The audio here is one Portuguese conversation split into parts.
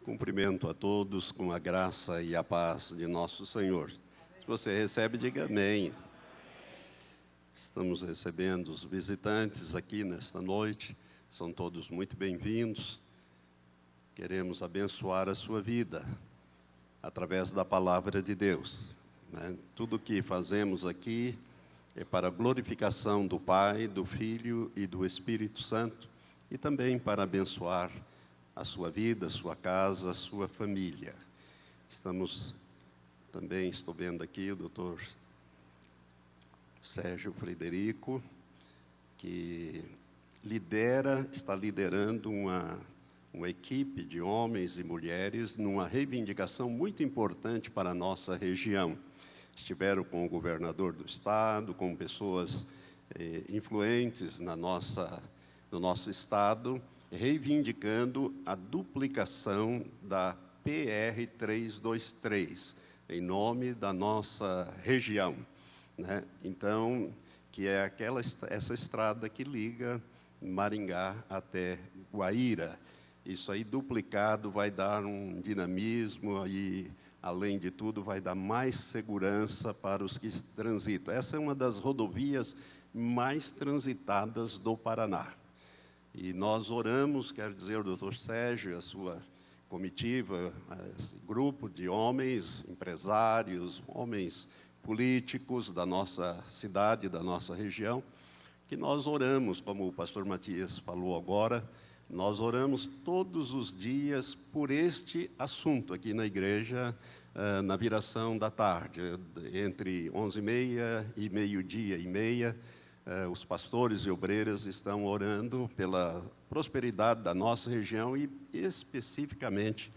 Cumprimento a todos com a graça e a paz de nosso Senhor. Se você recebe, diga amém. Estamos recebendo os visitantes aqui nesta noite, são todos muito bem-vindos. Queremos abençoar a sua vida através da palavra de Deus, né? Tudo que fazemos aqui é para a glorificação do Pai, do Filho e do Espírito Santo, e também para abençoar a sua vida, a sua casa, a sua família. Estou vendo aqui o doutor Sérgio Frederico, que está liderando uma equipe de homens e mulheres numa reivindicação muito importante para a nossa região. Estiveram com o governador do estado, com pessoas influentes no nosso estado, reivindicando a duplicação da PR-323, em nome da nossa região, né? Então, que é essa estrada que liga Maringá até Guaíra. Isso aí duplicado vai dar um dinamismo e, além de tudo, vai dar mais segurança para os que transitam. Essa é uma das rodovias mais transitadas do Paraná. E nós oramos, quero dizer, o doutor Sérgio, a sua comitiva, esse grupo de homens, empresários, homens políticos da nossa cidade, da nossa região, que nós oramos, como o pastor Matias falou agora, nós oramos todos os dias por este assunto aqui na igreja, na viração da tarde, entre 11h30 e meio-dia e meia, os pastores e obreiras estão orando pela prosperidade da nossa região e especificamente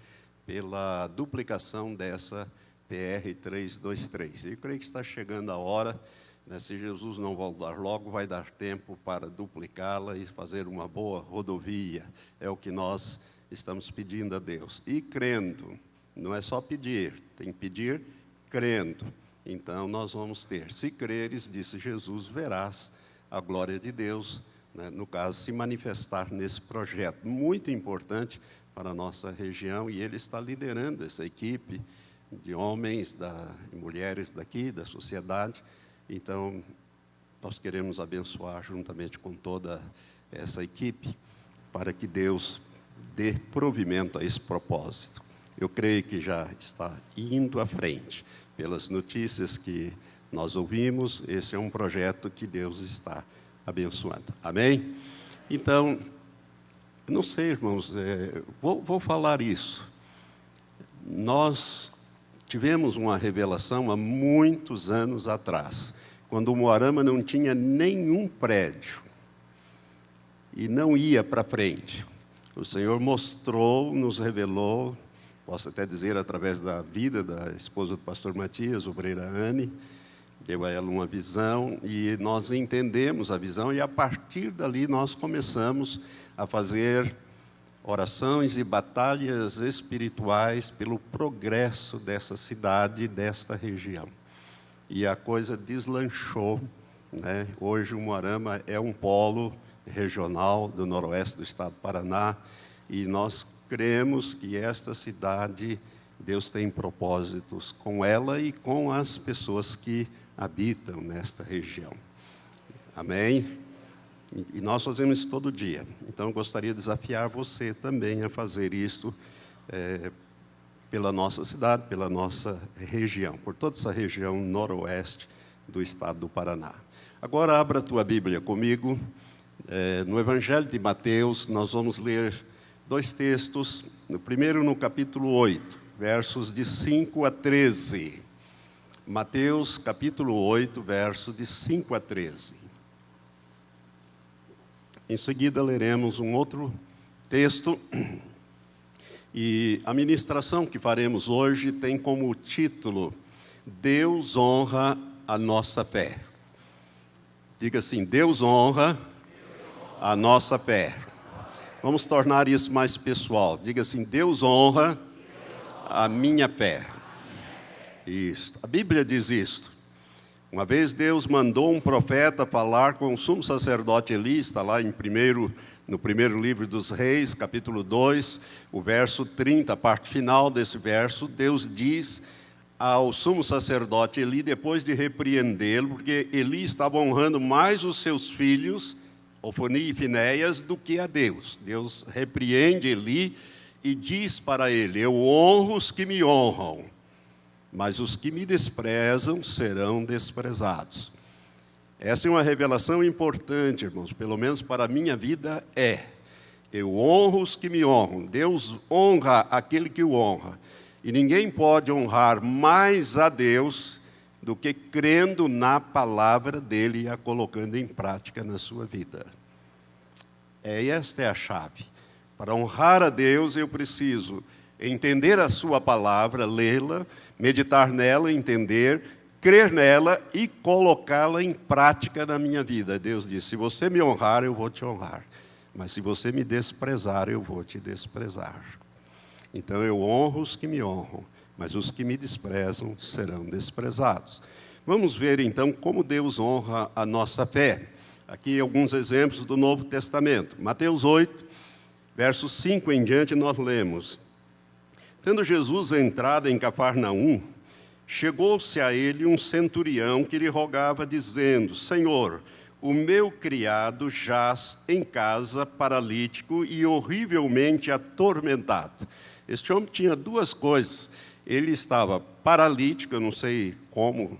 pela duplicação dessa PR-323. Eu creio que está chegando a hora, né, se Jesus não voltar logo, vai dar tempo para duplicá-la e fazer uma boa rodovia. É o que nós estamos pedindo a Deus. E crendo, não é só pedir, tem que pedir crendo. Então, nós vamos ter. Se creres, disse Jesus, verás a glória de Deus, né, no caso, se manifestar nesse projeto muito importante para a nossa região, e ele está liderando essa equipe de homens e mulheres daqui, da sociedade. Então, nós queremos abençoar juntamente com toda essa equipe, para que Deus dê provimento a esse propósito. Eu creio que já está indo à frente. Pelas notícias que nós ouvimos, esse é um projeto que Deus está abençoando. Amém? Então, não sei, irmãos, vou falar isso. Nós tivemos uma revelação há muitos anos atrás, quando o Moarama não tinha nenhum prédio e não ia para frente. O Senhor mostrou, nos revelou, posso até dizer através da vida da esposa do pastor Matias, obreira Anne, deu a ela uma visão e nós entendemos a visão, e a partir dali nós começamos a fazer orações e batalhas espirituais pelo progresso dessa cidade, desta região. E a coisa deslanchou, né? Hoje o Moarama é um polo regional do noroeste do estado do Paraná, e nós cremos que esta cidade, Deus tem propósitos com ela e com as pessoas que habitam nesta região. Amém? E nós fazemos isso todo dia. Então, eu gostaria de desafiar você também a fazer isso pela nossa cidade, pela nossa região, por toda essa região noroeste do estado do Paraná. Agora, abra a tua Bíblia comigo. No Evangelho de Mateus, nós vamos ler dois textos. No primeiro, no capítulo 8, versos de 5 a 13. Mateus, capítulo 8, versos de 5 a 13. Em seguida, leremos um outro texto. E a ministração que faremos hoje tem como título: Deus honra a nossa fé. Diga assim: Deus honra a nossa fé. Vamos tornar isso mais pessoal. Diga assim: Deus honra a minha fé. Isso. A Bíblia diz isto: Uma vez Deus mandou um profeta falar com o sumo sacerdote Eli, está lá no primeiro livro dos Reis, capítulo 2, o verso 30, a parte final desse verso, Deus diz ao sumo sacerdote Eli, depois de repreendê-lo, porque Eli estava honrando mais os seus filhos, Ofni e Finéias, do que a Deus. Deus repreende Eli e diz para ele: eu honro os que me honram, mas os que me desprezam serão desprezados. Essa é uma revelação importante, irmãos, pelo menos para a minha vida é. Eu honro os que me honram. Deus honra aquele que o honra. E ninguém pode honrar mais a Deus do que crendo na palavra dele e a colocando em prática na sua vida. Esta é a chave. Para honrar a Deus, eu preciso entender a sua palavra, lê-la, meditar nela, entender, crer nela e colocá-la em prática na minha vida. Deus diz: se você me honrar, eu vou te honrar. Mas se você me desprezar, eu vou te desprezar. Então eu honro os que me honram, mas os que me desprezam serão desprezados. Vamos ver então como Deus honra a nossa fé. Aqui alguns exemplos do Novo Testamento. Mateus 8, versos 5 em diante, nós lemos: tendo Jesus entrado em Cafarnaum, chegou-se a ele um centurião que lhe rogava, dizendo: Senhor, o meu criado jaz em casa, paralítico e horrivelmente atormentado. Este homem tinha duas coisas. Ele estava paralítico, eu não sei como,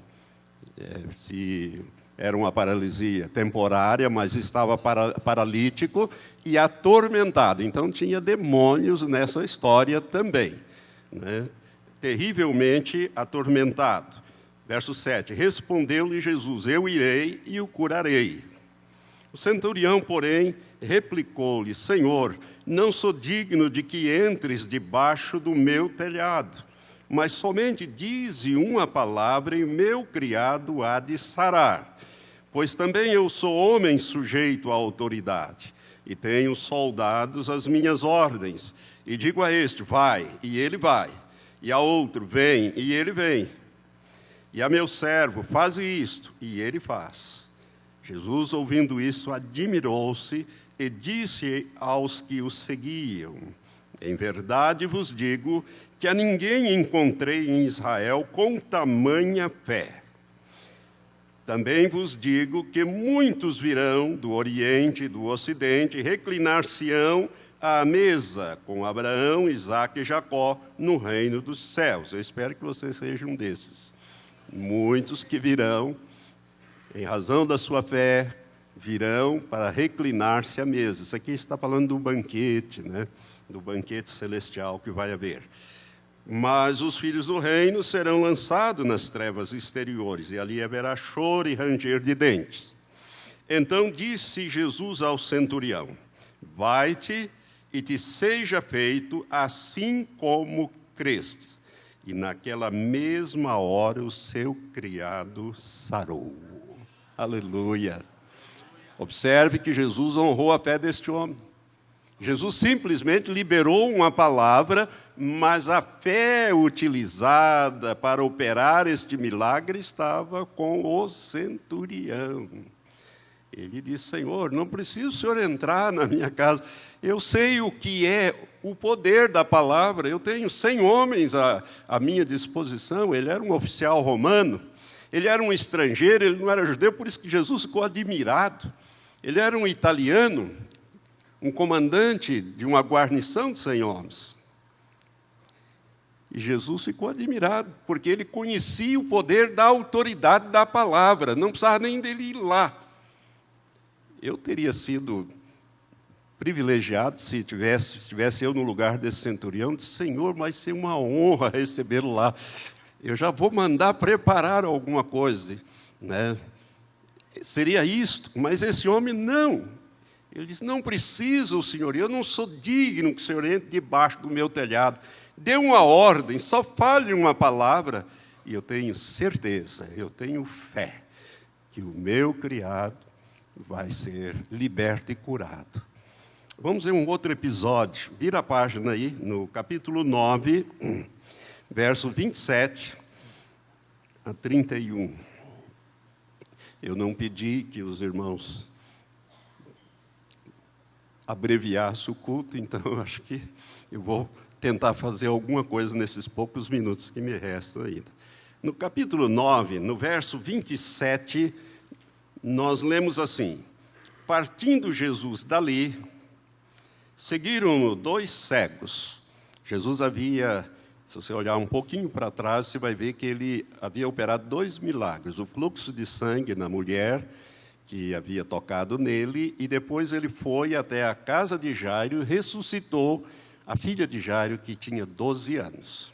se era uma paralisia temporária, mas estava paralítico e atormentado. Então tinha demônios nessa história também, né? Terrivelmente atormentado. Verso 7, respondeu-lhe Jesus: eu irei e o curarei. O centurião, porém, replicou-lhe: Senhor, não sou digno de que entres debaixo do meu telhado, mas somente dize uma palavra e meu criado há de sarar. Pois também eu sou homem sujeito à autoridade, e tenho soldados às minhas ordens, e digo a este: vai, e ele vai, e a outro: vem, e ele vem, e a meu servo: faze isto, e ele faz. Jesus, ouvindo isso, admirou-se e disse aos que o seguiam: em verdade vos digo que a ninguém encontrei em Israel com tamanha fé. Também vos digo que muitos virão do Oriente e do Ocidente, reclinar-se-ão à mesa com Abraão, Isaque e Jacó no reino dos céus. Eu espero que você seja um desses. Muitos que virão, em razão da sua fé, virão para reclinar-se à mesa. Isso aqui está falando do banquete, né? Do banquete celestial que vai haver. Mas os filhos do reino serão lançados nas trevas exteriores, e ali haverá choro e ranger de dentes. Então disse Jesus ao centurião: vai-te e te seja feito assim como crestes. E naquela mesma hora o seu criado sarou. Aleluia! Observe que Jesus honrou a fé deste homem. Jesus simplesmente liberou uma palavra, mas a fé utilizada para operar este milagre estava com o centurião. Ele disse: Senhor, não precisa o Senhor entrar na minha casa. Eu sei o que é o poder da palavra. Eu tenho 100 homens à minha disposição. Ele era um oficial romano. Ele era um estrangeiro, ele não era judeu, por isso que Jesus ficou admirado. Ele era um italiano, um comandante de uma guarnição de 100 homens. E Jesus ficou admirado, porque ele conhecia o poder da autoridade da palavra, não precisava nem dele ir lá. Eu teria sido privilegiado se estivesse eu no lugar desse centurião, disse: Senhor, vai ser uma honra recebê-lo lá. Eu já vou mandar preparar alguma coisa, né? Seria isto, mas esse homem não. Ele disse: não precisa o Senhor, eu não sou digno que o Senhor entre debaixo do meu telhado. Dê uma ordem, só fale uma palavra, e eu tenho certeza, eu tenho fé, que o meu criado vai ser liberto e curado. Vamos ver um outro episódio. Vira a página aí, no capítulo 9, verso 27 a 31. Eu não pedi que os irmãos abreviassem o culto, então eu acho que eu vou tentar fazer alguma coisa nesses poucos minutos que me restam ainda. No capítulo 9, no verso 27, nós lemos assim: partindo Jesus dali, seguiram-no 2 cegos. Jesus havia, se você olhar um pouquinho para trás, você vai ver que ele havia operado 2 milagres. O fluxo de sangue na mulher, que havia tocado nele, e depois ele foi até a casa de Jairo e ressuscitou a filha de Jairo, que tinha 12 anos.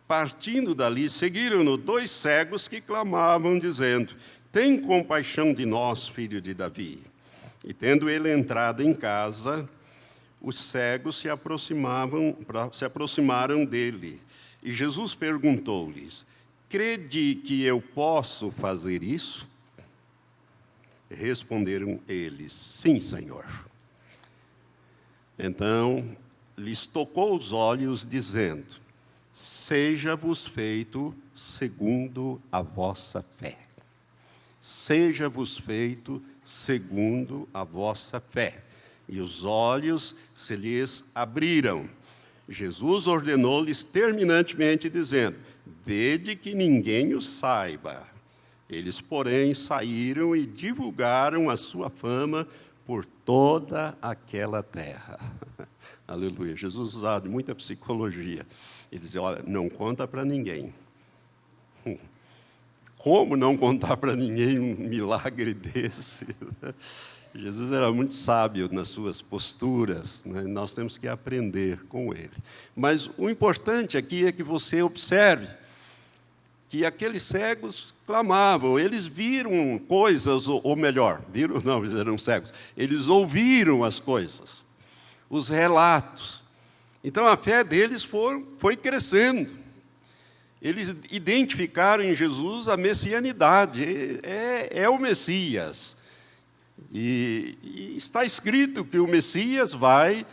Partindo dali, seguiram-no 2 cegos que clamavam, dizendo: tem compaixão de nós, filho de Davi. E tendo ele entrado em casa, os cegos se aproximaram dele. E Jesus perguntou-lhes: crede que eu posso fazer isso? Responderam eles: sim, Senhor. Então lhes tocou os olhos, dizendo: seja-vos feito segundo a vossa fé. Seja-vos feito segundo a vossa fé. E os olhos se lhes abriram. Jesus ordenou-lhes terminantemente, dizendo: vede que ninguém o saiba. Eles, porém, saíram e divulgaram a sua fama por toda aquela terra. Aleluia. Jesus usava muita psicologia. Ele dizia: olha, não conta para ninguém. Como não contar para ninguém um milagre desse? Jesus era muito sábio nas suas posturas, né? Nós temos que aprender com ele. Mas o importante aqui é que você observe que aqueles cegos clamavam, eles viram coisas, ou melhor, viram não, eles eram cegos, eles ouviram as coisas, os relatos. Então a fé deles foi crescendo. Eles identificaram em Jesus a messianidade, é o Messias. E está escrito que o Messias vai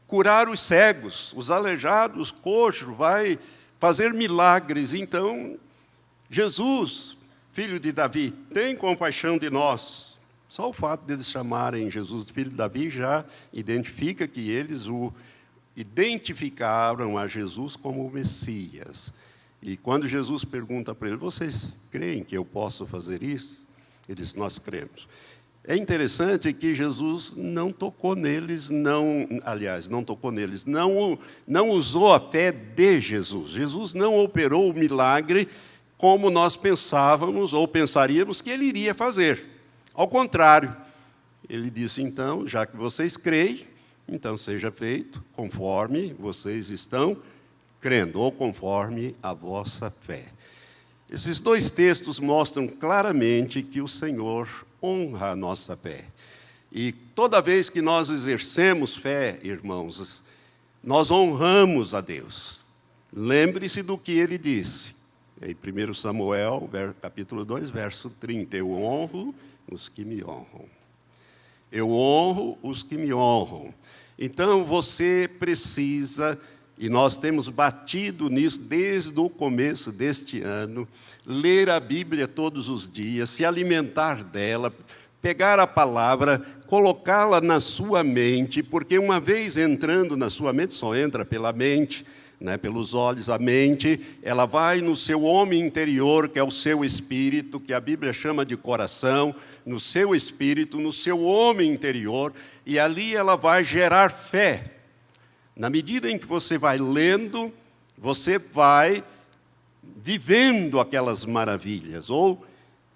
curar os cegos, os aleijados, os coxos, vai fazer milagres. Então, Jesus, filho de Davi, tem compaixão de nós. Só o fato de eles chamarem Jesus de filho de Davi já identifica que eles o identificaram a Jesus como o Messias. E quando Jesus pergunta para ele: vocês creem que eu posso fazer isso? Eles: nós cremos. É interessante que Jesus não tocou neles, não usou a fé de Jesus. Jesus não operou o milagre como nós pensávamos ou pensaríamos que ele iria fazer. Ao contrário, ele disse: então, já que vocês creem, então seja feito conforme vocês estão crendo, ou conforme a vossa fé. Esses 2 textos mostram claramente que o Senhor honra a nossa fé. E toda vez que nós exercemos fé, irmãos, nós honramos a Deus. Lembre-se do que ele disse. Em 1 Samuel, capítulo 2, verso 30. Eu honro os que me honram. Eu honro os que me honram. Então você precisa, e nós temos batido nisso desde o começo deste ano, ler a Bíblia todos os dias, se alimentar dela, pegar a palavra, colocá-la na sua mente, porque uma vez entrando na sua mente, só entra pela mente, né, pelos olhos, a mente, ela vai no seu homem interior, que é o seu espírito, que a Bíblia chama de coração, no seu espírito, no seu homem interior, e ali ela vai gerar fé. Na medida em que você vai lendo, você vai vivendo aquelas maravilhas, ou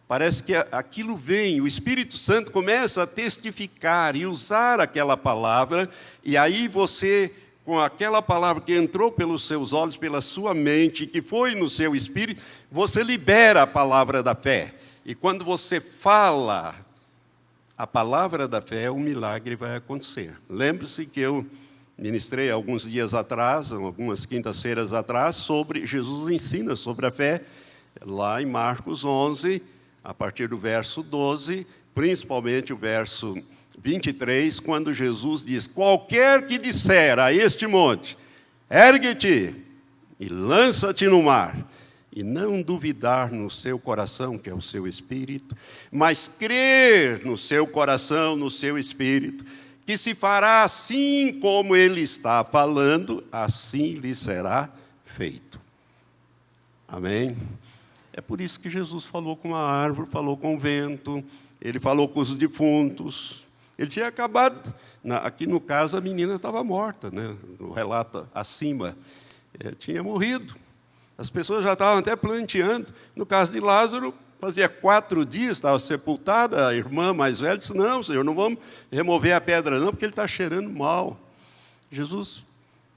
parece que aquilo vem, o Espírito Santo começa a testificar e usar aquela palavra, e aí você, com aquela palavra que entrou pelos seus olhos, pela sua mente, que foi no seu espírito, você libera a palavra da fé. E quando você fala a palavra da fé, um milagre vai acontecer. Lembre-se que eu ministrei alguns dias atrás, algumas quintas-feiras atrás, sobre Jesus ensina sobre a fé, lá em Marcos 11, a partir do verso 12, principalmente o verso 23, quando Jesus diz: qualquer que disser a este monte, ergue-te e lança-te no mar, e não duvidar no seu coração, que é o seu espírito, mas crer no seu coração, no seu espírito, que se fará assim como ele está falando, assim lhe será feito. Amém? É por isso que Jesus falou com a árvore, falou com o vento, ele falou com os defuntos. Ele tinha acabado, aqui no caso a menina estava morta, né? No relato acima, tinha morrido. As pessoas já estavam até planteando. No caso de Lázaro, fazia 4 dias, estava sepultada, a irmã mais velha disse, não, Senhor, não vamos remover a pedra não, porque ele está cheirando mal. Jesus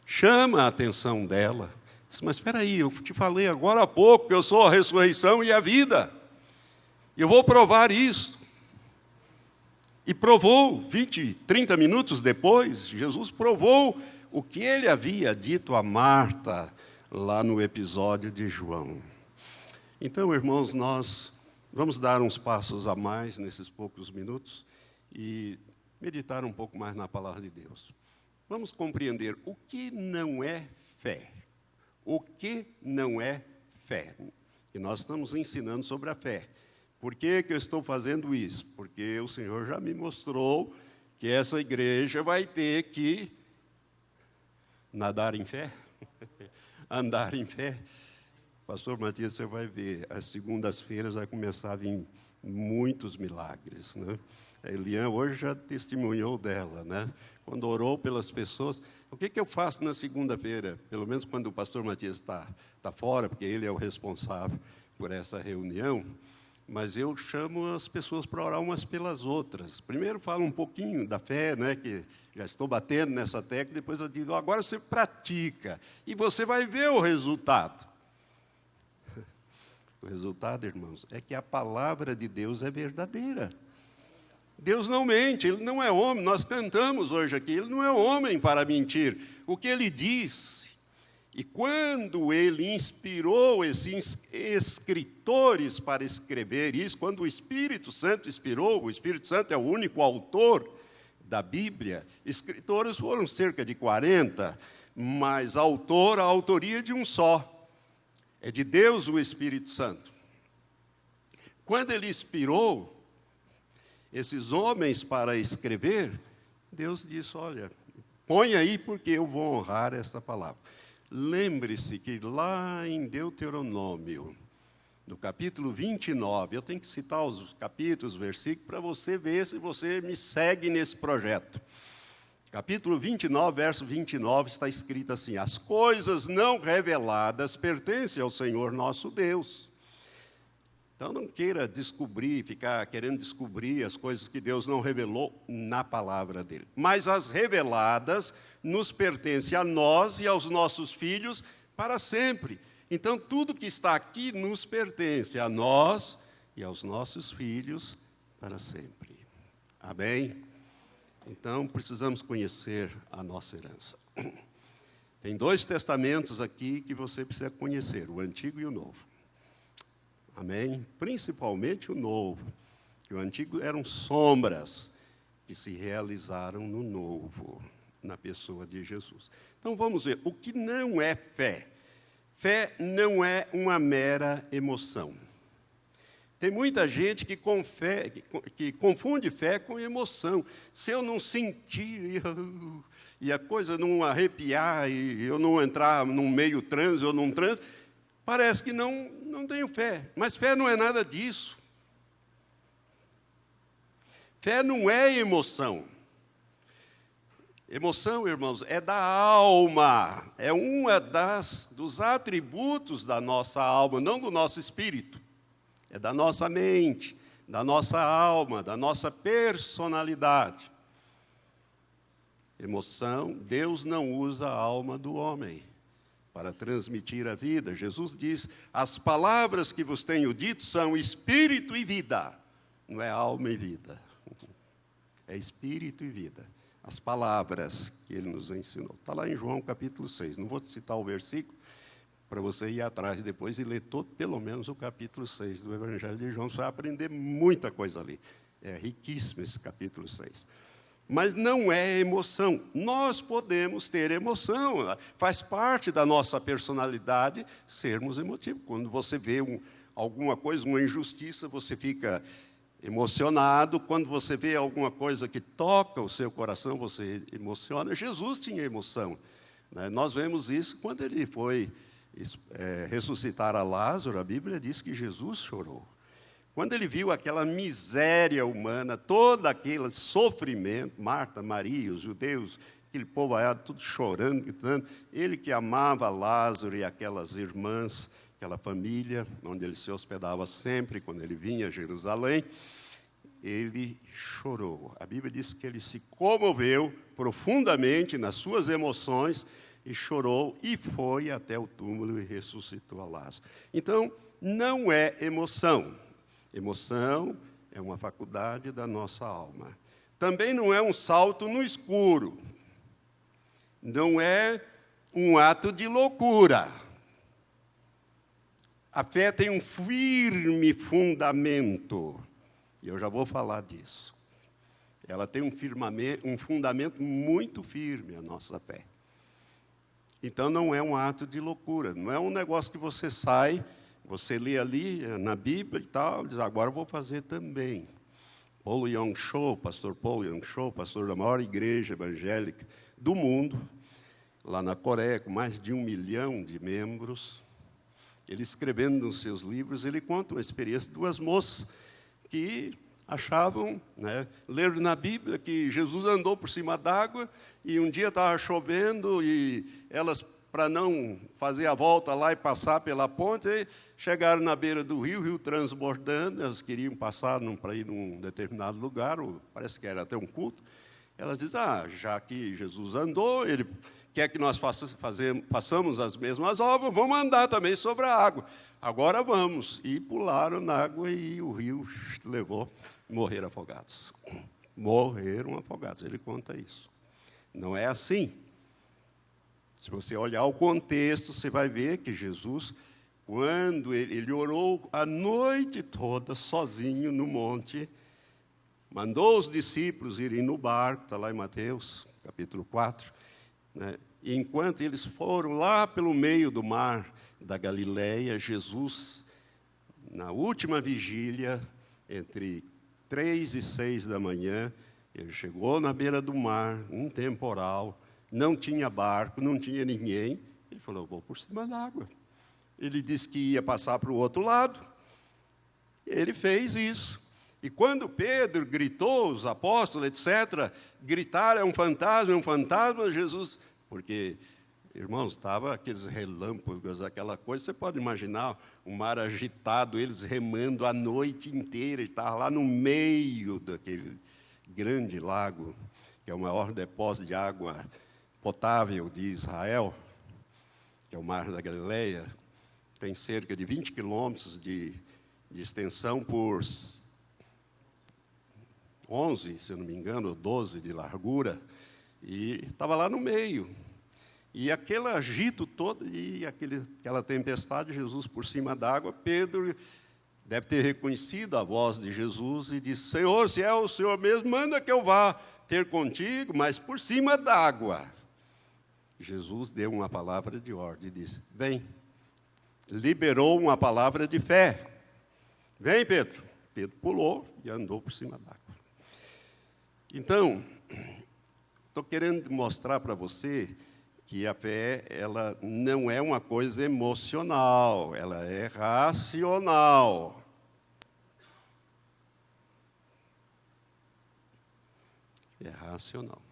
chama a atenção dela. Diz, mas espera aí, eu te falei agora há pouco que eu sou a ressurreição e a vida. Eu vou provar isso. E provou, 20, 30 minutos depois, Jesus provou o que ele havia dito a Marta, lá no episódio de João. Então, irmãos, nós vamos dar uns passos a mais nesses poucos minutos e meditar um pouco mais na palavra de Deus. Vamos compreender o que não é fé. O que não é fé. E nós estamos ensinando sobre a fé. Por que eu estou fazendo isso? Porque o Senhor já me mostrou que essa igreja vai ter que nadar em fé, andar em fé. Pastor Matias, você vai ver, as segundas-feiras vai começar a vir muitos milagres, né? A Eliane hoje já testemunhou dela, né? Quando orou pelas pessoas. O que eu faço na segunda-feira? Pelo menos quando o pastor Matias está fora, porque ele é o responsável por essa reunião. Mas eu chamo as pessoas para orar umas pelas outras. Primeiro falo um pouquinho da fé, né, que já estou batendo nessa tecla, depois eu digo, agora você pratica, e você vai ver o resultado. O resultado, irmãos, é que a palavra de Deus é verdadeira. Deus não mente, Ele não é homem, nós cantamos hoje aqui, Ele não é homem para mentir. O que Ele diz... E quando ele inspirou esses escritores para escrever isso, quando o Espírito Santo inspirou, o Espírito Santo é o único autor da Bíblia, escritores foram cerca de 40, mas a autoria de um só, é de Deus o Espírito Santo. Quando ele inspirou esses homens para escrever, Deus disse, olha, põe aí porque eu vou honrar essa palavra. Lembre-se que lá em Deuteronômio, no capítulo 29, eu tenho que citar os capítulos, versículos, para você ver se você me segue nesse projeto. Capítulo 29, verso 29, está escrito assim, as coisas não reveladas pertencem ao Senhor nosso Deus. Então não queira descobrir, ficar querendo descobrir as coisas que Deus não revelou na palavra dele. Mas as reveladas nos pertencem a nós e aos nossos filhos para sempre. Então tudo que está aqui nos pertence a nós e aos nossos filhos para sempre. Amém? Então precisamos conhecer a nossa herança. Tem 2 testamentos aqui que você precisa conhecer, o Antigo e o Novo. Amém? Principalmente o Novo. O Antigo eram sombras que se realizaram no Novo, na pessoa de Jesus. Então vamos ver, o que não é fé? Fé não é uma mera emoção. Tem muita gente que confunde fé com emoção. Se eu não sentir, e a coisa não arrepiar, e eu não entrar num meio transe ou num transe, parece que não tenho fé. Mas fé não é nada disso. Fé não é emoção. Emoção, irmãos, é da alma. É uma dos atributos da nossa alma, não do nosso espírito. É da nossa mente, da nossa alma, da nossa personalidade. Emoção, Deus não usa a alma do homem para transmitir a vida. Jesus diz, as palavras que vos tenho dito são espírito e vida. Não é alma e vida. É espírito e vida. As palavras que ele nos ensinou. Está lá em João capítulo 6. Não vou citar o versículo, para você ir atrás depois e ler todo, pelo menos o capítulo 6 do Evangelho de João. Você vai aprender muita coisa ali. É riquíssimo esse capítulo 6. Mas não é emoção. Nós podemos ter emoção, faz parte da nossa personalidade sermos emotivos. Quando você vê alguma coisa, uma injustiça, você fica emocionado. Quando você vê alguma coisa que toca o seu coração, você emociona. Jesus tinha emoção, né? Nós vemos isso quando ele foi ressuscitar a Lázaro. A Bíblia diz que Jesus chorou. Quando ele viu aquela miséria humana, todo aquele sofrimento, Marta, Maria, os judeus, aquele povoado, tudo chorando, gritando, ele que amava Lázaro e aquelas irmãs, aquela família, onde ele se hospedava sempre, quando ele vinha a Jerusalém, ele chorou. A Bíblia diz que ele se comoveu profundamente nas suas emoções, e chorou, e foi até o túmulo e ressuscitou a Lázaro. Então, não é emoção. Emoção é uma faculdade da nossa alma. Também não é um salto no escuro. Não é um ato de loucura. A fé tem um firme fundamento. E eu já vou falar disso. Ela tem um fundamento muito firme, a nossa fé. Então, não é um ato de loucura. Não é um negócio que você sai... Você lê ali na Bíblia e tal, diz, agora eu vou fazer também. Paul Yong Cho, pastor Paul Yong Cho, pastor da maior igreja evangélica do mundo, lá na Coreia, com mais de 1 milhão de membros, ele escrevendo nos seus livros, ele conta uma experiência de 2 moças que achavam, né, leram na Bíblia que Jesus andou por cima d'água, e um dia estava chovendo, e elas, para não fazer a volta lá e passar pela ponte, chegaram na beira do rio transbordando, elas queriam passar para ir num determinado lugar, parece que era até um culto. Elas dizem, já que Jesus andou, ele quer que nós façamos as mesmas obras, vamos andar também sobre a água. Agora vamos. E pularam na água e o rio levou, morreram afogados. Morreram afogados, ele conta isso. Não é assim. Se você olhar o contexto, você vai ver que Jesus, quando ele orou a noite toda, sozinho no monte, mandou os discípulos irem no barco, está lá em Mateus, capítulo 4, né? E enquanto eles foram lá pelo meio do mar da Galileia, Jesus, na última vigília, entre 3 e 6 da manhã, ele chegou na beira do mar, um temporal, não tinha barco, não tinha ninguém. Ele falou, vou por cima d'água. Ele disse que ia passar para o outro lado. Ele fez isso. E quando Pedro gritou, os apóstolos, etc., gritaram, é um fantasma, Jesus... Porque, irmãos, estava aqueles relâmpagos, aquela coisa, você pode imaginar um mar agitado, eles remando a noite inteira, ele estava lá no meio daquele grande lago, que é o maior depósito de água potável de Israel, que é o Mar da Galileia, tem cerca de 20 quilômetros de extensão por 11, se eu não me engano, 12 de largura, e estava lá no meio. E aquele agito todo, e aquela tempestade, Jesus por cima d'água, Pedro deve ter reconhecido a voz de Jesus e disse, Senhor, se é o Senhor mesmo, manda que eu vá ter contigo, mas por cima d'água. Jesus deu uma palavra de ordem e disse, vem. Liberou uma palavra de fé. Vem, Pedro. Pedro pulou e andou por cima d'água. Então, estou querendo mostrar para você que a fé, ela não é uma coisa emocional, ela é racional. É racional.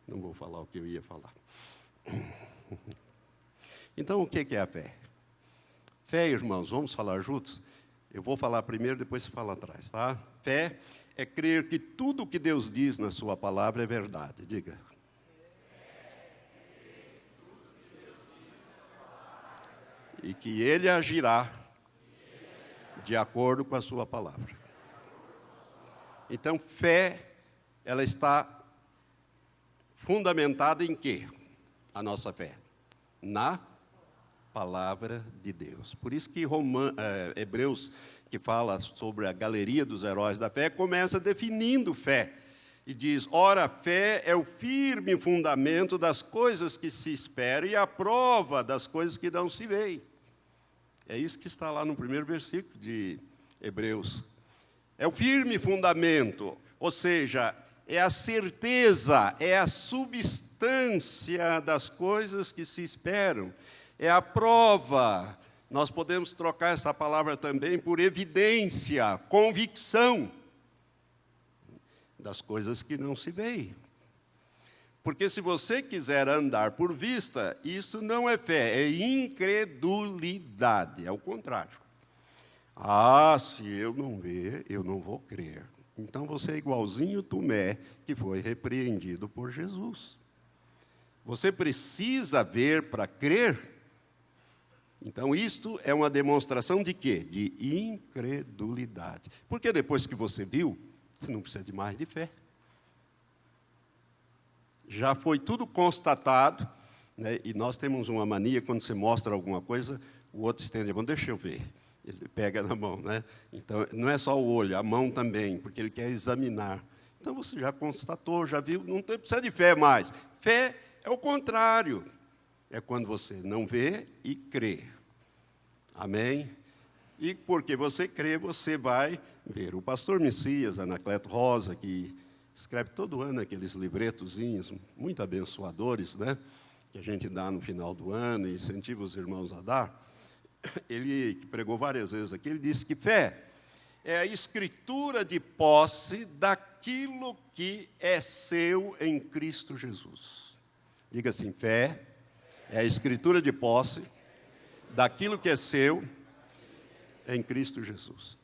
Não vou falar o que eu ia falar. Então, o que é a fé? Fé, irmãos, vamos falar juntos? Eu vou falar primeiro, depois você fala atrás, tá? Fé é crer que tudo o que Deus diz na sua palavra é verdade. Diga. E que Ele agirá de acordo com a sua palavra. Então, fé, ela está fundamentada em quê? A nossa fé? Na palavra de Deus. Por isso que Hebreus, que fala sobre a galeria dos heróis da fé, começa definindo fé. E diz, ora, a fé é o firme fundamento das coisas que se esperam e a prova das coisas que não se veem. É isso que está lá no primeiro versículo de Hebreus. É o firme fundamento, ou seja, é a certeza, é a substância das coisas que se esperam, é a prova. Nós podemos trocar essa palavra também por evidência, convicção das coisas que não se veem. Porque se você quiser andar por vista, isso não é fé, é incredulidade, é o contrário. Ah, se eu não ver, eu não vou crer. Então você é igualzinho Tomé, que foi repreendido por Jesus. Você precisa ver para crer. Então isto é uma demonstração de quê? De incredulidade. Porque depois que você viu, você não precisa de mais de fé. Já foi tudo constatado, né? E nós temos uma mania, quando você mostra alguma coisa, o outro estende a mão, deixa eu ver. Ele pega na mão, né? Então, não é só o olho, a mão também, porque ele quer examinar. Então, você já constatou, já viu, não precisa de fé mais. Fé é o contrário. É quando você não vê e crê. Amém? E porque você crê, você vai ver. O pastor Messias, Anacleto Rosa, que escreve todo ano aqueles libretozinhos muito abençoadores, né? Que a gente dá no final do ano e incentiva os irmãos a dar. Ele, que pregou várias vezes aqui, ele disse que fé é a escritura de posse daquilo que é seu em Cristo Jesus. Diga assim, fé é a escritura de posse daquilo que é seu em Cristo Jesus.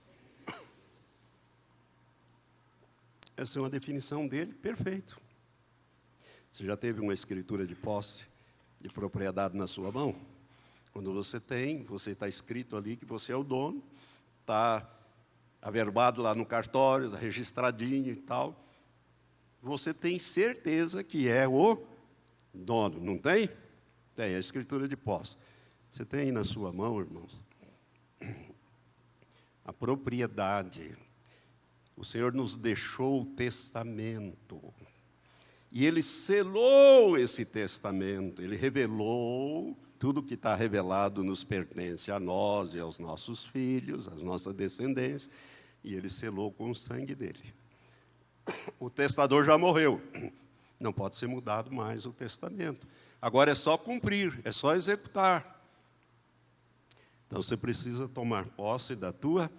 Essa é uma definição dele, perfeito. Você já teve uma escritura de posse, de propriedade na sua mão? Quando você tem, você está escrito ali que você é o dono, está averbado lá no cartório, registradinho e tal. Você tem certeza que é o dono, não tem? Tem, a escritura de posse. Você tem aí na sua mão, irmãos, a propriedade. O Senhor nos deixou o testamento. E Ele selou esse testamento, Ele revelou. Tudo que está revelado nos pertence a nós e aos nossos filhos, às nossas descendências, e Ele selou com o sangue dele. O testador já morreu, não pode ser mudado mais o testamento. Agora é só cumprir, é só executar. Então você precisa tomar posse da tua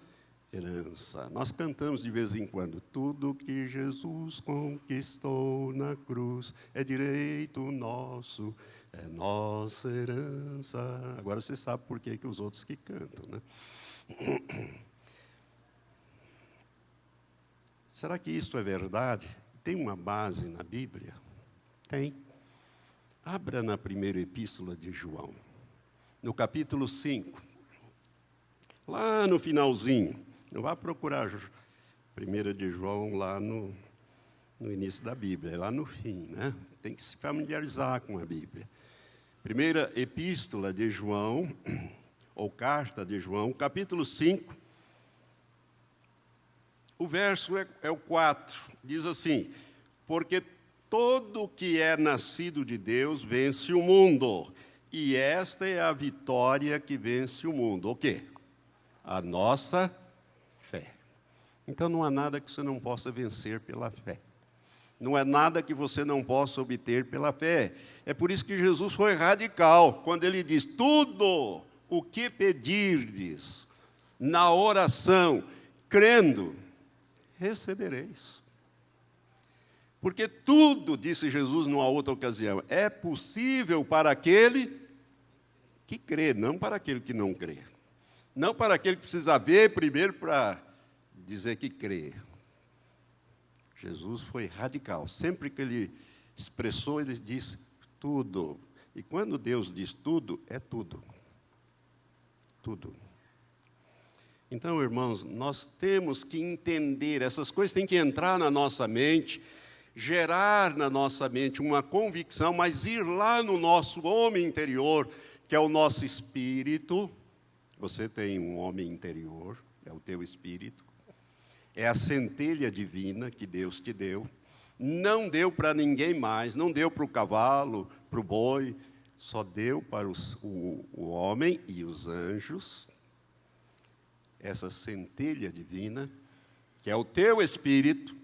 herança. Nós cantamos de vez em quando, tudo que Jesus conquistou na cruz é direito nosso, é nossa herança. Agora você sabe por que os outros que cantam, né? Será que isso é verdade? Tem uma base na Bíblia? Tem. Abra na primeira epístola de João, no capítulo 5, lá no finalzinho. Não vá procurar 1 de João lá no início da Bíblia, é lá no fim, né? Tem que se familiarizar com a Bíblia. Primeira epístola de João, ou carta de João, capítulo 5, o verso é o 4, diz assim, porque todo que é nascido de Deus vence o mundo, e esta é a vitória que vence o mundo. O quê? A nossa fé. Então não há nada que você não possa vencer pela fé. Não é nada que você não possa obter pela fé. É por isso que Jesus foi radical, quando ele diz, tudo o que pedirdes na oração, crendo, recebereis. Porque tudo, disse Jesus numa outra ocasião, é possível para aquele que crê, não para aquele que não crê. Não para aquele que precisa ver primeiro para dizer que crê. Jesus foi radical. Sempre que ele expressou, ele disse tudo. E quando Deus diz tudo, é tudo. Tudo. Então, irmãos, nós temos que entender, essas coisas têm que entrar na nossa mente, gerar na nossa mente uma convicção, mas ir lá no nosso homem interior, que é o nosso espírito. Você tem um homem interior, é o teu espírito. É a centelha divina que Deus te deu. Não deu para ninguém mais, não deu para o cavalo, para o boi, só deu para o homem e os anjos. Essa centelha divina, que é o teu espírito.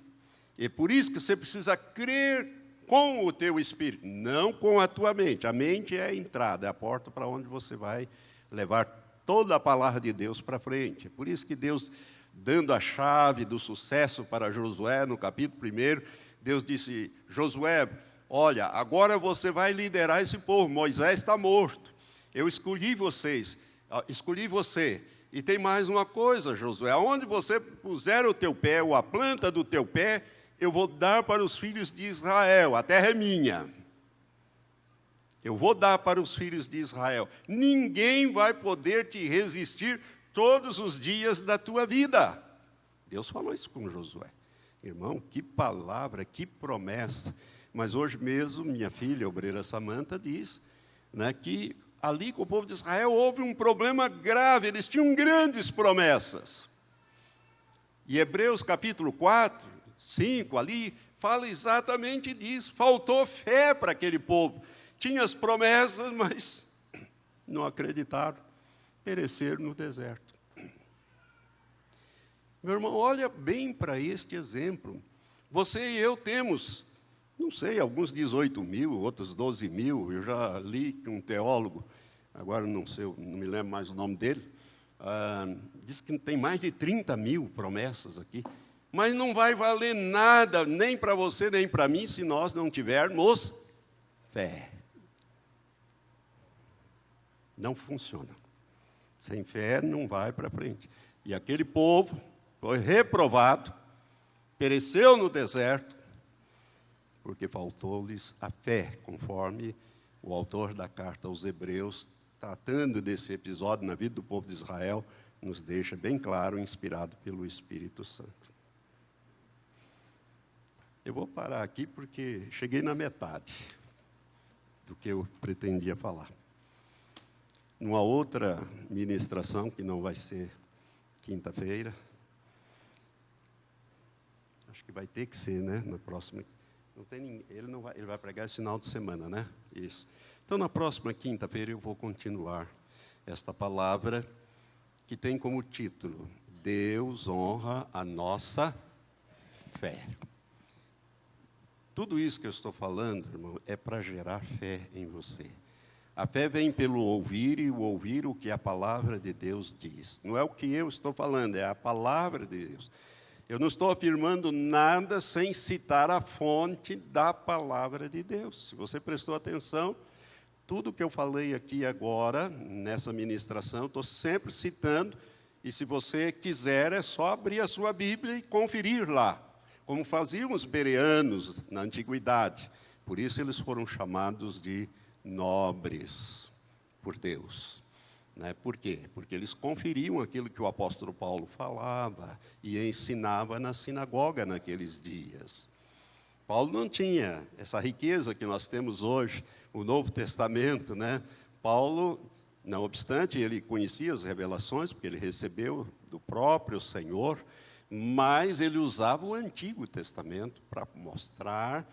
E por isso que você precisa crer com o teu espírito, não com a tua mente. A mente é a entrada, é a porta para onde você vai levar toda a palavra de Deus para frente. Por isso que Deus, dando a chave do sucesso para Josué, no capítulo 1, Deus disse: Josué, olha, agora você vai liderar esse povo. Moisés está morto. Eu escolhi vocês, escolhi você. E tem mais uma coisa, Josué, aonde você puser o teu pé, ou a planta do teu pé, eu vou dar para os filhos de Israel. A terra é minha. Eu vou dar para os filhos de Israel. Ninguém vai poder te resistir todos os dias da tua vida. Deus falou isso com Josué. Irmão, que palavra, que promessa. Mas hoje mesmo, minha filha, a obreira Samanta, diz, né, que ali com o povo de Israel houve um problema grave. Eles tinham grandes promessas. E Hebreus capítulo 4, 5, ali, fala exatamente disso. Faltou fé para aquele povo. Tinha as promessas, mas não acreditaram, pereceram no deserto. Meu irmão, olha bem para este exemplo. Você e eu temos, não sei, alguns 18 mil, outros 12 mil. Eu já li que um teólogo, agora não sei, não me lembro mais o nome dele, disse que tem mais de 30 mil promessas aqui. Mas não vai valer nada, nem para você, nem para mim, se nós não tivermos fé. Não funciona. Sem fé não vai para frente. E aquele povo foi reprovado, pereceu no deserto, porque faltou-lhes a fé, conforme o autor da carta aos Hebreus, tratando desse episódio na vida do povo de Israel, nos deixa bem claro, inspirado pelo Espírito Santo. Eu vou parar aqui porque cheguei na metade do que eu pretendia falar. Numa outra ministração, que não vai ser quinta-feira, acho que vai ter que ser, né? Na próxima. Não tem, ele vai pregar esse final de semana, né? Isso. Então, na próxima quinta-feira, eu vou continuar esta palavra, que tem como título: Deus honra a nossa fé. Tudo isso que eu estou falando, irmão, é para gerar fé em você. A fé vem pelo ouvir, e o ouvir o que a palavra de Deus diz. Não é o que eu estou falando, é a palavra de Deus. Eu não estou afirmando nada sem citar a fonte da palavra de Deus. Se você prestou atenção, tudo que eu falei aqui agora, nessa ministração, estou sempre citando, e se você quiser, é só abrir a sua Bíblia e conferir lá, como faziam os bereanos na antiguidade. Por isso eles foram chamados de nobres por Deus. Né? Por quê? Porque eles conferiam aquilo que o apóstolo Paulo falava e ensinava na sinagoga naqueles dias. Paulo não tinha essa riqueza que nós temos hoje, o Novo Testamento, né? Paulo, não obstante, ele conhecia as revelações, porque ele recebeu do próprio Senhor, mas ele usava o Antigo Testamento para mostrar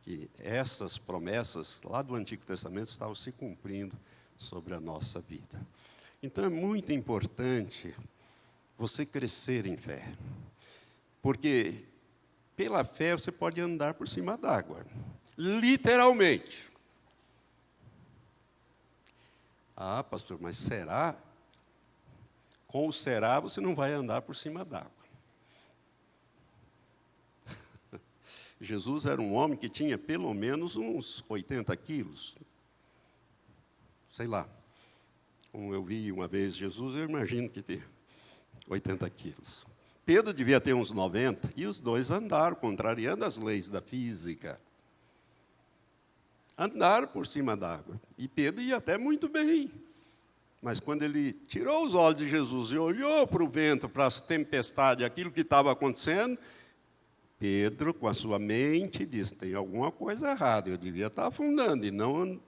que essas promessas lá do Antigo Testamento estavam se cumprindo sobre a nossa vida. Então é muito importante você crescer em fé, porque pela fé você pode andar por cima d'água, literalmente. Ah, pastor, mas será? Com o será você não vai andar por cima d'água. Jesus era um homem que tinha pelo menos uns 80 quilos. Sei lá. Como eu vi uma vez Jesus, eu imagino que tem 80 quilos. Pedro devia ter uns 90, e os dois andaram, contrariando as leis da física. Andaram por cima d'água. E Pedro ia até muito bem. Mas quando ele tirou os olhos de Jesus e olhou para o vento, para as tempestades, aquilo que estava acontecendo, Pedro, com a sua mente, disse: tem alguma coisa errada, eu devia estar afundando e não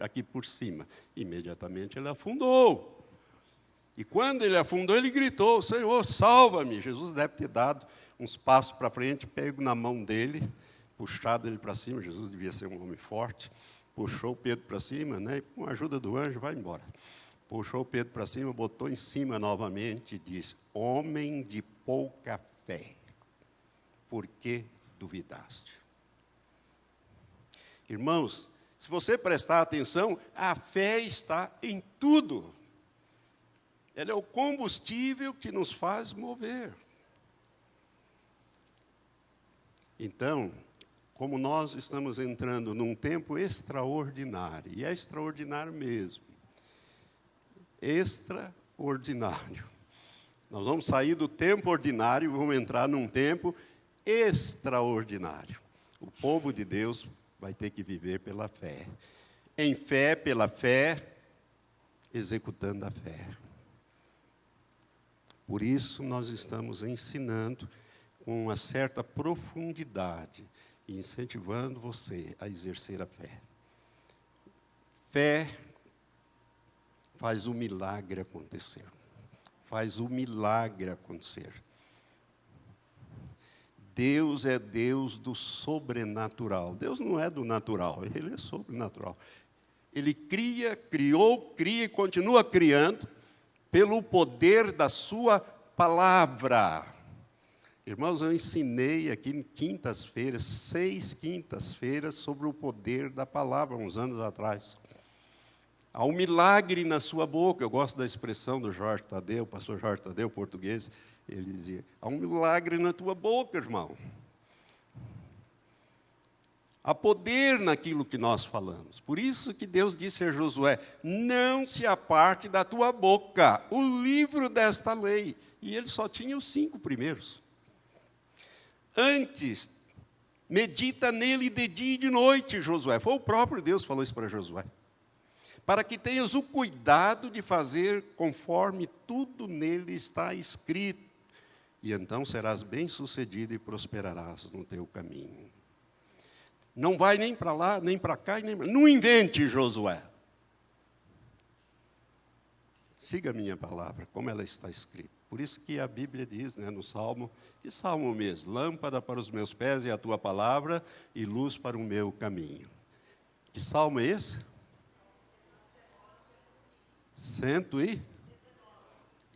aqui por cima. Imediatamente ele afundou. E quando ele afundou, ele gritou, Senhor, salva-me. Jesus deve ter dado uns passos para frente, pego na mão dele, puxado ele para cima. Jesus devia ser um homem forte. Puxou Pedro para cima, né? E com a ajuda do anjo, vai embora. Puxou Pedro para cima, botou em cima novamente e disse, homem de pouca fé, por que duvidaste? Irmãos, se você prestar atenção, a fé está em tudo. Ela é o combustível que nos faz mover. Então, como nós estamos entrando num tempo extraordinário, e é extraordinário mesmo, extraordinário. Nós vamos sair do tempo ordinário e vamos entrar num tempo extraordinário. O povo de Deus vai ter que viver pela fé. Em fé, pela fé, executando a fé. Por isso, nós estamos ensinando com uma certa profundidade e incentivando você a exercer a fé. Fé faz o milagre acontecer. Faz o milagre acontecer. Deus é Deus do sobrenatural. Deus não é do natural, Ele é sobrenatural. Ele cria, criou, cria e continua criando pelo poder da sua palavra. Irmãos, eu ensinei aqui em quintas-feiras, 6 quintas-feiras, sobre o poder da palavra, uns anos atrás. Há um milagre na sua boca. Eu gosto da expressão do Jorge Tadeu, pastor Jorge Tadeu, português. Ele dizia, há um milagre na tua boca, irmão. Há poder naquilo que nós falamos. Por isso que Deus disse a Josué, não se aparte da tua boca o livro desta lei. E ele só tinha os 5 primeiros. Antes, medita nele de dia e de noite, Josué. Foi o próprio Deus que falou isso para Josué. Para que tenhas o cuidado de fazer conforme tudo nele está escrito. E então serás bem-sucedido e prosperarás no teu caminho. Não vai nem para lá, nem para cá, nem para... Não invente, Josué. Siga a minha palavra, como ela está escrita. Por isso que a Bíblia diz, né, no Salmo, que Salmo mesmo, lâmpada para os meus pés é a tua palavra e luz para o meu caminho. Que Salmo é esse? 100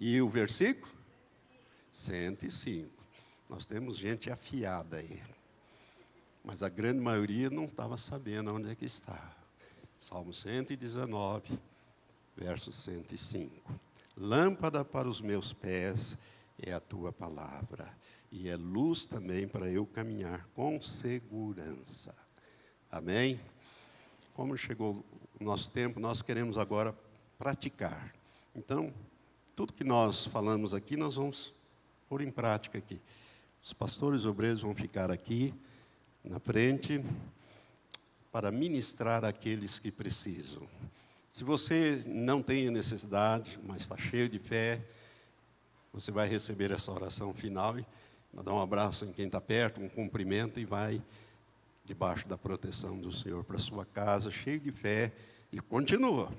e o versículo? 105. Nós temos gente afiada aí. Mas a grande maioria não estava sabendo onde é que está. Salmo 119, verso 105. Lâmpada para os meus pés é a tua palavra, e é luz também para eu caminhar com segurança. Amém? Como chegou o nosso tempo, nós queremos agora praticar. Então, tudo que nós falamos aqui, nós vamos pôr em prática aqui. Os pastores obreiros vão ficar aqui na frente para ministrar àqueles que precisam. Se você não tem necessidade, mas está cheio de fé, você vai receber essa oração final e dar um abraço em quem está perto, um cumprimento e vai debaixo da proteção do Senhor para sua casa, cheio de fé e continua.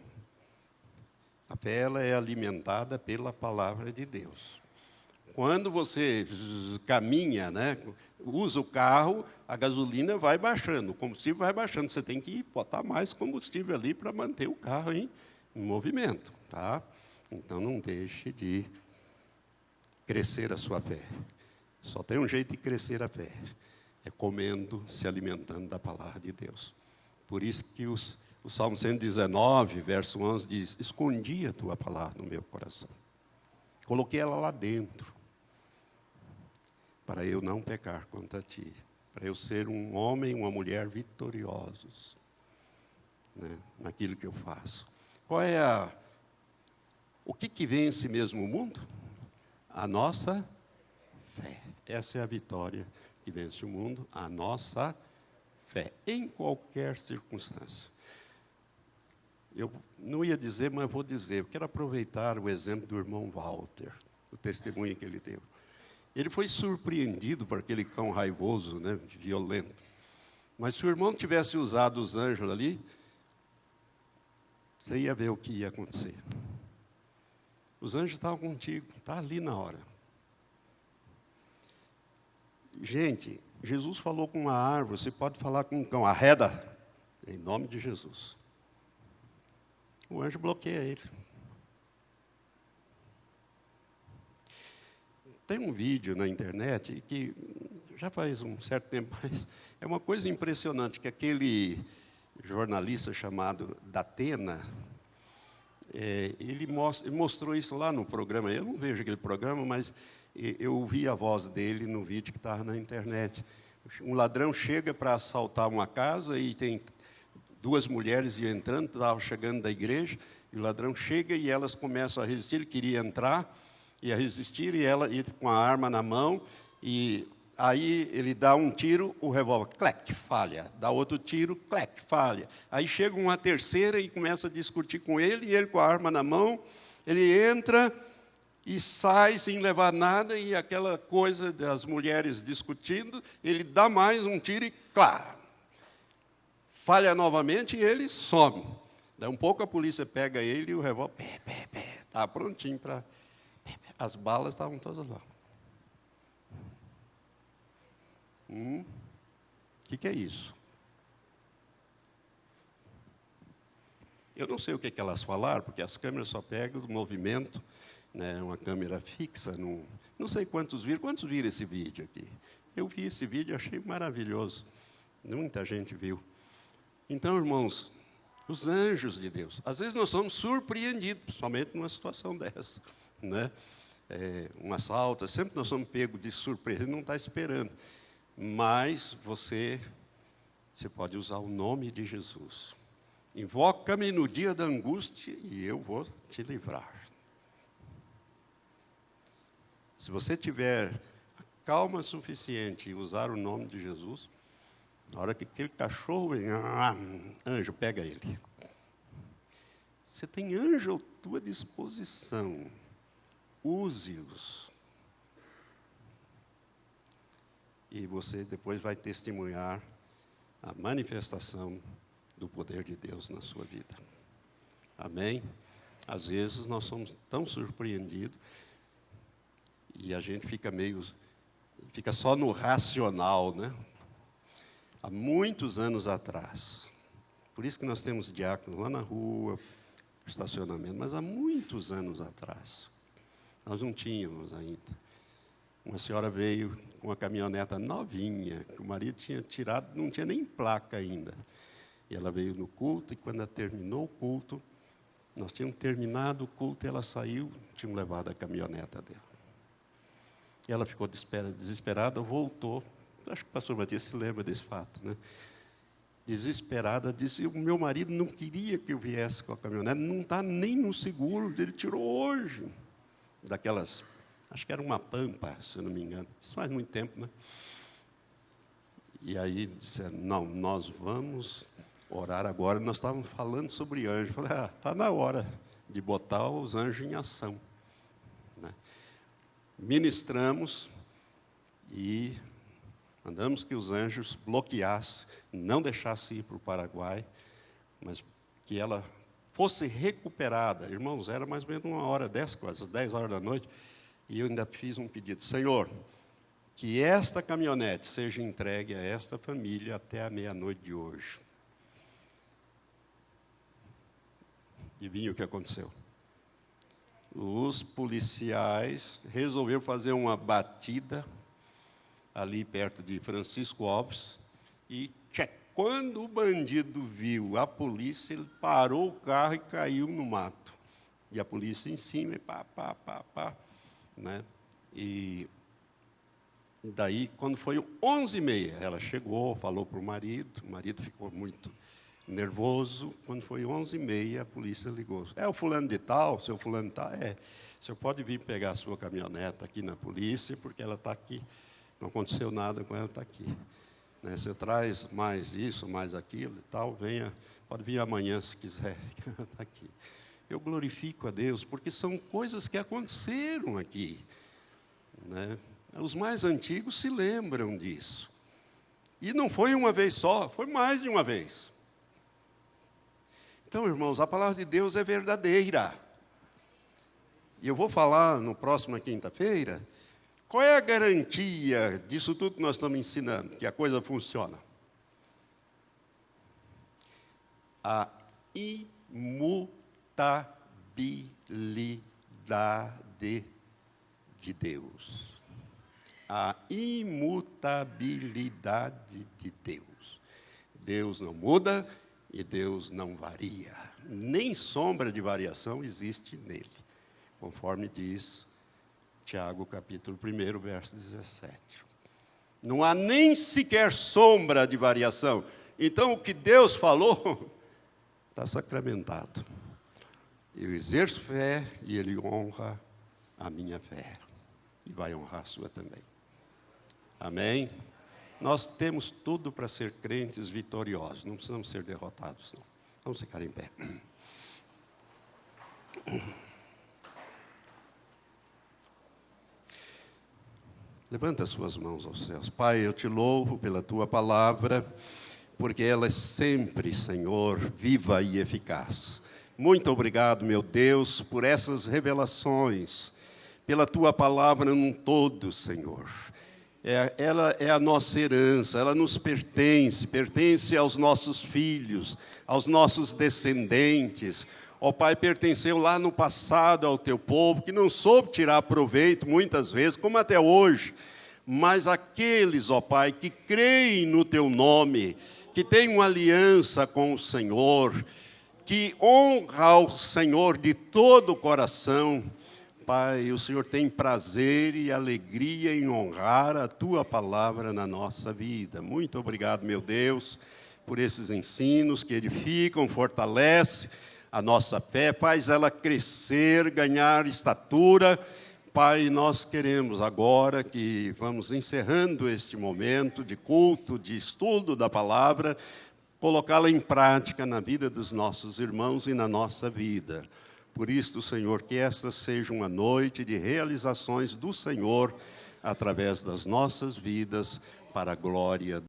A fé ela é alimentada pela palavra de Deus. Quando você caminha, né, usa o carro, a gasolina vai baixando, o combustível vai baixando. Você tem que botar mais combustível ali para manter o carro em movimento. Tá? Então, não deixe de crescer a sua fé. Só tem um jeito de crescer a fé. É comendo, se alimentando da palavra de Deus. Por isso que o Salmo 119, verso 11, diz, escondi a tua palavra no meu coração. Coloquei ela lá dentro. Para eu não pecar contra ti, para eu ser um homem, uma mulher vitoriosos, né, naquilo que eu faço. Qual é o que vence mesmo o mundo? A nossa fé. Essa é a vitória que vence o mundo, a nossa fé, em qualquer circunstância. Eu não ia dizer, mas vou dizer, eu quero aproveitar o exemplo do irmão Walter, o testemunho que ele deu. Ele foi surpreendido por aquele cão raivoso, né, violento. Mas se o irmão tivesse usado os anjos ali, você ia ver o que ia acontecer. Os anjos estavam contigo, está ali na hora. Gente, Jesus falou com uma árvore, você pode falar com um cão, arreda, em nome de Jesus. O anjo bloqueia ele. Tem um vídeo na internet que já faz um certo tempo, mas é uma coisa impressionante, que aquele jornalista chamado Datena, ele mostrou isso lá no programa. Eu não vejo aquele programa, mas eu ouvi a voz dele no vídeo que estava na internet. Um ladrão chega para assaltar uma casa e tem duas mulheres entrando, estavam chegando da igreja, e o ladrão chega e elas começam a resistir. Ele queria entrar, ia resistir, e ela ia com a arma na mão, e aí ele dá um tiro, o revólver, clec, falha. Dá outro tiro, clec, falha. Aí chega uma terceira e começa a discutir com ele, e ele com a arma na mão, ele entra e sai sem levar nada, e aquela coisa das mulheres discutindo, ele dá mais um tiro e, claro, falha novamente e ele some. Daí um pouco a polícia pega ele e o revólver, está prontinho para... As balas estavam todas lá. O que é isso? Eu não sei o que elas falaram, porque as câmeras só pegam o movimento, né, uma câmera fixa. Não sei quantos viram esse vídeo aqui. Eu vi esse vídeo e achei maravilhoso. Muita gente viu. Então, irmãos, os anjos de Deus, às vezes nós somos surpreendidos, principalmente numa situação dessa, né? Um assalto, sempre nós somos pegos de surpresa, não está esperando. Mas você pode usar o nome de Jesus. Invoca-me no dia da angústia e eu vou te livrar. Se você tiver calma suficiente em usar o nome de Jesus, na hora que aquele cachorro vem, anjo, pega ele. Você tem anjo à tua disposição. Use-os. E você depois vai testemunhar a manifestação do poder de Deus na sua vida. Amém? Às vezes nós somos tão surpreendidos e a gente fica só no racional, né? Há muitos anos atrás, por isso que nós temos diáconos lá na rua, estacionamento, mas há muitos anos atrás, nós não tínhamos ainda. Uma senhora veio com uma caminhoneta novinha, que o marido tinha tirado, não tinha nem placa ainda. E ela veio no culto, e quando ela terminou o culto, nós tínhamos terminado o culto, e ela saiu, tinham levado a caminhoneta dela. E ela ficou desesperada, voltou. Acho que o pastor Matias se lembra desse fato, né? Desesperada, disse, o meu marido não queria que eu viesse com a caminhonete, não está nem no seguro, ele tirou hoje. Daquelas, acho que era uma Pampa, se eu não me engano. Isso faz muito tempo, né? E aí disseram, não, nós vamos orar agora. Nós estávamos falando sobre anjos. Falei, está na hora de botar os anjos em ação, né? Ministramos e mandamos que os anjos bloqueassem, não deixassem ir para o Paraguai, mas que ela fosse recuperada. Irmãos, era mais ou menos 1h10, quase 10 horas da noite, e eu ainda fiz um pedido. Senhor, que esta caminhonete seja entregue a esta família até a meia-noite de hoje. Adivinha o que aconteceu? Os policiais resolveram fazer uma batida ali perto de Francisco Alves, e quando o bandido viu a polícia, ele parou o carro e caiu no mato. E a polícia em cima, e pá, né? E daí, quando foi 11h30, ela chegou, falou para o marido ficou muito nervoso. Quando foi 11h30, a polícia ligou. É o fulano de tal, seu fulano de tal? O senhor pode vir pegar a sua caminhoneta aqui na polícia, porque ela está aqui. Não aconteceu nada com ela, está aqui. Né, você traz mais isso, mais aquilo e tal, venha, pode vir amanhã se quiser, está aqui. Eu glorifico a Deus, porque são coisas que aconteceram aqui, né? Os mais antigos se lembram disso. E não foi uma vez só, foi mais de uma vez. Então, irmãos, a palavra de Deus é verdadeira. E eu vou falar no próxima quinta-feira, qual é a garantia disso tudo que nós estamos ensinando, que a coisa funciona? A imutabilidade de Deus. A imutabilidade de Deus. Deus não muda e Deus não varia. Nem sombra de variação existe nele, conforme diz Tiago, capítulo 1, verso 17. Não há nem sequer sombra de variação. Então, o que Deus falou está sacramentado. Eu exerço fé e Ele honra a minha fé. E vai honrar a sua também. Amém? Nós temos tudo para ser crentes vitoriosos. Não precisamos ser derrotados, não. Vamos ficar em pé. Levanta as suas mãos aos céus. Pai, eu te louvo pela tua palavra, porque ela é sempre, Senhor, viva e eficaz. Muito obrigado, meu Deus, por essas revelações, pela tua palavra num todo, Senhor. Ela é a nossa herança, ela nos pertence aos nossos filhos, aos nossos descendentes. Ó Pai, pertenceu lá no passado ao teu povo, que não soube tirar proveito muitas vezes, como até hoje. Mas aqueles, ó Pai, que creem no teu nome, que têm uma aliança com o Senhor, que honra ao Senhor de todo o coração. Pai, o Senhor tem prazer e alegria em honrar a tua palavra na nossa vida. Muito obrigado, meu Deus, por esses ensinos que edificam, fortalecem a nossa fé, faz ela crescer, ganhar estatura. Pai, nós queremos agora que vamos encerrando este momento de culto, de estudo da palavra, colocá-la em prática na vida dos nossos irmãos e na nossa vida. Por isso, Senhor, que esta seja uma noite de realizações do Senhor através das nossas vidas, para a glória